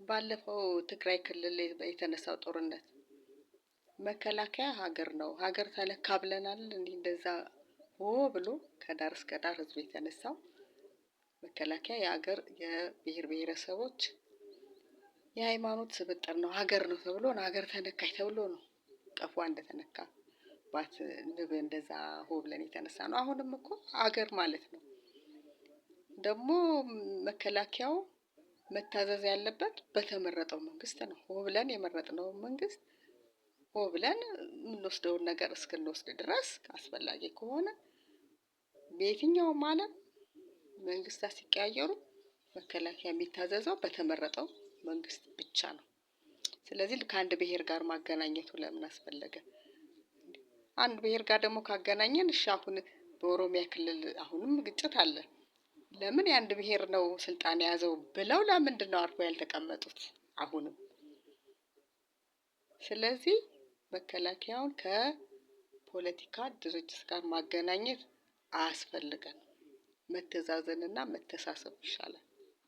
ባለፈው ትግራይ ክልል የተነሳው ጦርነት መከላከያ ሀገር ነው ሀገር ተለካ ብለናል። እንደዛ ሆ ብሎ ከዳር እስከ ዳር ህዝብ የተነሳው መከላከያ የሀገር የብሔር ብሔረሰቦች የሃይማኖት ስብጥር ነው ሀገር ነው ተብሎ ነው ሀገር ተነካይ ተብሎ ነው ቀፏ እንደተነካ ባት ንብ እንደዛ ሆ ብለን የተነሳ ነው። አሁንም እኮ ሀገር ማለት ነው። ደግሞ መከላከያው መታዘዝ ያለበት በተመረጠው መንግስት ነው። ሆ ብለን የመረጥነው መንግስት ሆ ብለን የምንወስደውን ነገር እስክንወስድ ድረስ አስፈላጊ ከሆነ በየትኛውም ዓለም መንግስታት ሲቀያየሩ መከላከያ የሚታዘዘው በተመረጠው መንግስት ብቻ ነው። ስለዚህ ከአንድ ብሔር ጋር ማገናኘቱ ለምን አስፈለገ? አንድ ብሔር ጋር ደግሞ ካገናኘን እሺ አሁን በኦሮሚያ ክልል አሁንም ግጭት አለ። ለምን የአንድ ብሔር ነው ስልጣን የያዘው ብለው ለምንድን ነው አርፎ ያልተቀመጡት? አሁንም ስለዚህ መከላከያውን ከፖለቲካ ድርጅት ጋር ማገናኘት አያስፈልገንም። መተዛዘንና መተሳሰብ ይሻላል።